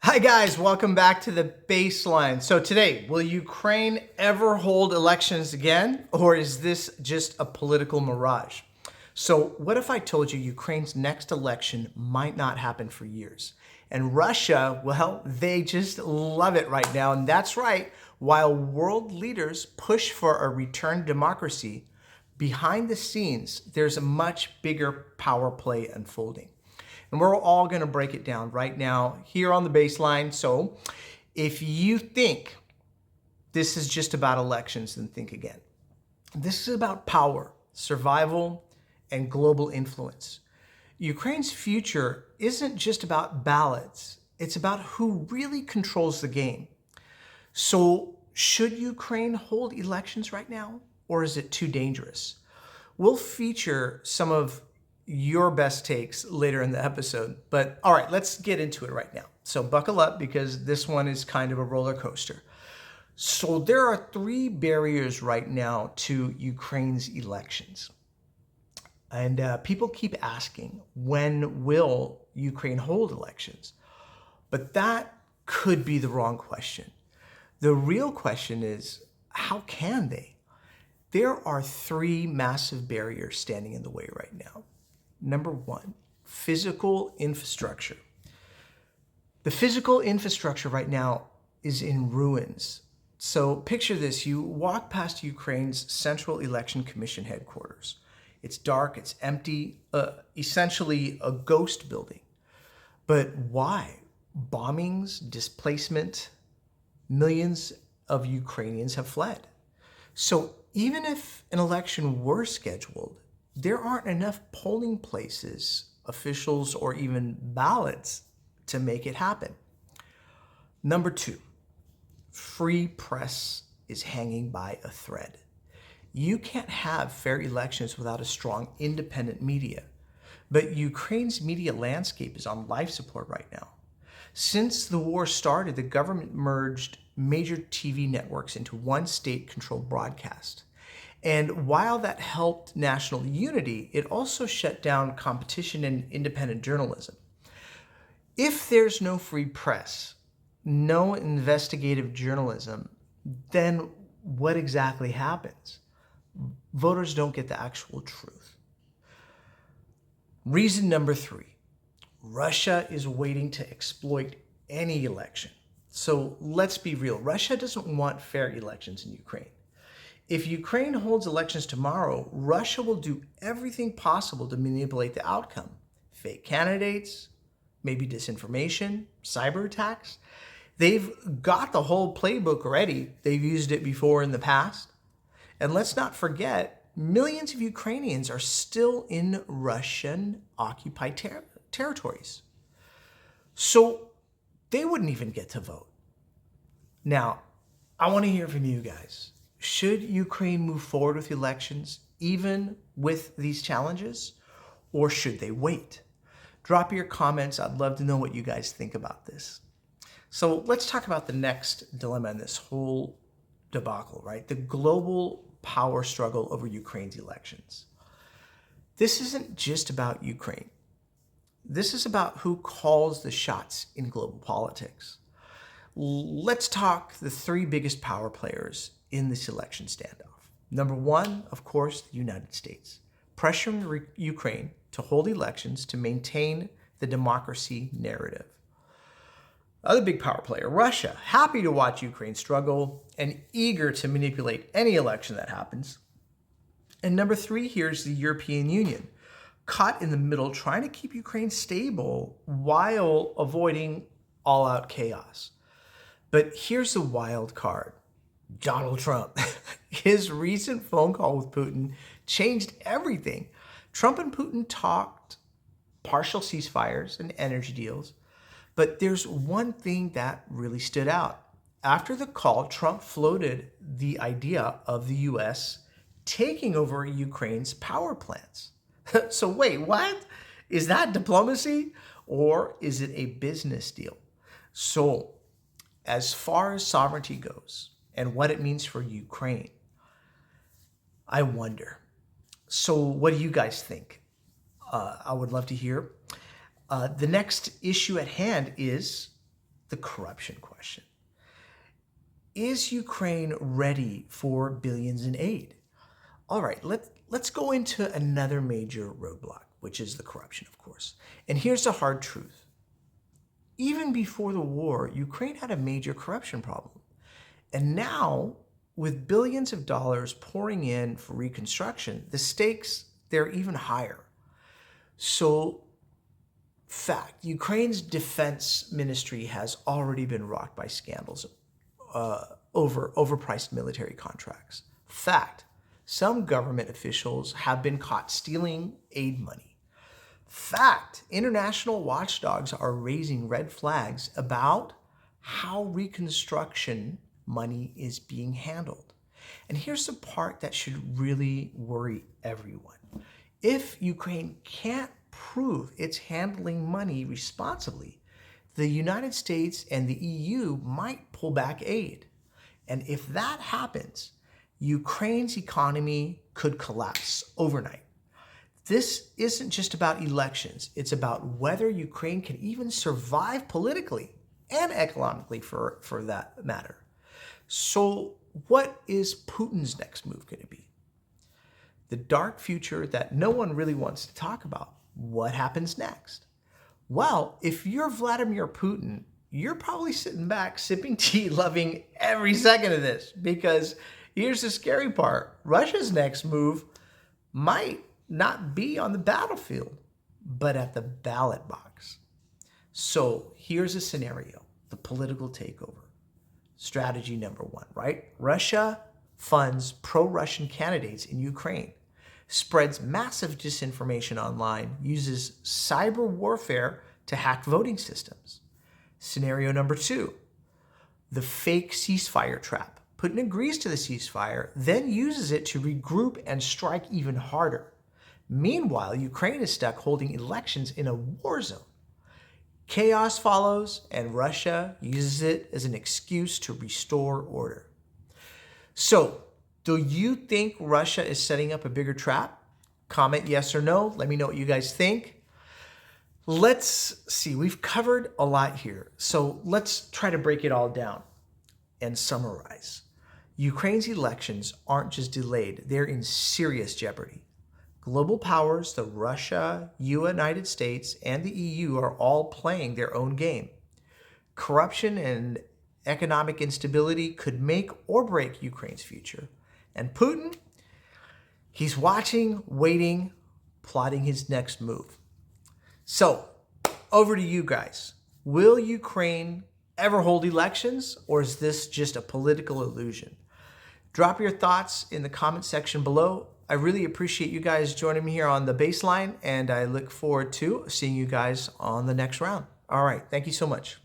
Hi guys, welcome back to the baseline. So today, will Ukraine ever hold elections again, or is this just a political mirage? So what if I told you Ukraine's next election might not happen for years? And Russia, well, they just love it right now. And that's right, while world leaders push for a return to democracy, behind the scenes, there's a much bigger power play unfolding. And we're all going to break it down right now here on the baseline. So if you think this is just about elections, then think again. This is about power, survival, and global influence. Ukraine's future isn't just about ballots. It's about who really controls the game. So should Ukraine hold elections right now, or is it too dangerous? We'll feature some of your best takes later in the episode. But all right, let's get into it right now. So buckle up because this one is kind of a roller coaster. So there are three barriers right now to Ukraine's elections. And people keep asking, when will Ukraine hold elections? But that could be the wrong question. The real question is, how can they? There are three massive barriers standing in the way right now. Number one, physical infrastructure. The physical infrastructure right now is in ruins. So picture this, you walk past Ukraine's Central Election Commission headquarters. It's dark, it's empty, essentially a ghost building. But why? Bombings, displacement, millions of Ukrainians have fled. So even if an election were scheduled, there aren't enough polling places, officials, or even ballots to make it happen. Number two, free press is hanging by a thread. You can't have fair elections without a strong independent media. But Ukraine's media landscape is on life support right now. Since the war started, the government merged major TV networks into one state-controlled broadcast. And while that helped national unity, it also shut down competition and independent journalism. If there's no free press, no investigative journalism, then what exactly happens? Voters don't get the actual truth. Reason number three, Russia is waiting to exploit any election. So let's be real, Russia doesn't want fair elections in Ukraine. If Ukraine holds elections tomorrow, Russia will do everything possible to manipulate the outcome. Fake candidates, maybe disinformation, cyber attacks. They've got the whole playbook already. They've used it before in the past. And let's not forget, millions of Ukrainians are still in Russian-occupied territories. So they wouldn't even get to vote. Now, I want to hear from you guys. Should Ukraine move forward with elections, even with these challenges, or should they wait? Drop your comments. I'd love to know what you guys think about this. So let's talk about the next dilemma in this whole debacle, right? The global power struggle over Ukraine's elections. This isn't just about Ukraine. This is about who calls the shots in global politics. Let's talk the three biggest power players in this election standoff. Number one, of course, the United States, pressuring Ukraine to hold elections to maintain the democracy narrative. Other big power player, Russia, happy to watch Ukraine struggle and eager to manipulate any election that happens. And number three, here's the European Union, caught in the middle, trying to keep Ukraine stable while avoiding all-out chaos. But here's the wild card. Donald Trump. His recent phone call with Putin changed everything. Trump and Putin talked partial ceasefires and energy deals, but there's one thing that really stood out. After the call, Trump floated the idea of the U.S. taking over Ukraine's power plants. So wait, what? Is that diplomacy or is it a business deal? So as far as sovereignty goes, and what it means for Ukraine, I wonder. So what do you guys think? I would love to hear. The next issue at hand is the corruption question. Is Ukraine ready for billions in aid? All right, let's go into another major roadblock, which is the corruption, of course. And here's the hard truth. Even before the war, Ukraine had a major corruption problem. And now, with billions of dollars pouring in for reconstruction, the stakes, they're even higher. So, fact, Ukraine's defense ministry has already been rocked by scandals over overpriced military contracts. Fact, some government officials have been caught stealing aid money. Fact, international watchdogs are raising red flags about how reconstruction money is being handled. And here's the part that should really worry everyone. If Ukraine can't prove it's handling money responsibly, the United States and the EU might pull back aid. And if that happens, Ukraine's economy could collapse overnight. This isn't just about elections. It's about whether Ukraine can even survive politically and economically for that matter. So what is Putin's next move going to be? The dark future that no one really wants to talk about. What happens next? Well, if you're Vladimir Putin, you're probably sitting back, sipping tea, loving every second of this, because here's the scary part. Russia's next move might not be on the battlefield, but at the ballot box. So here's a scenario, the political takeover. Strategy number one, right? Russia funds pro-Russian candidates in Ukraine, spreads massive disinformation online, uses cyber warfare to hack voting systems. Scenario number two, the fake ceasefire trap. Putin agrees to the ceasefire, then uses it to regroup and strike even harder. Meanwhile, Ukraine is stuck holding elections in a war zone. Chaos follows, and Russia uses it as an excuse to restore order. So, do you think Russia is setting up a bigger trap? Comment yes or no. Let me know what you guys think. Let's see, we've covered a lot here. So let's try to break it all down and summarize. Ukraine's elections aren't just delayed, they're in serious jeopardy. Global powers, the Russia, United States, and the EU are all playing their own game. Corruption and economic instability could make or break Ukraine's future. And Putin, he's watching, waiting, plotting his next move. So, over to you guys. Will Ukraine ever hold elections, or is this just a political illusion? Drop your thoughts in the comment section below. I really appreciate you guys joining me here on The Baseline, and I look forward to seeing you guys on the next round. All right, thank you so much.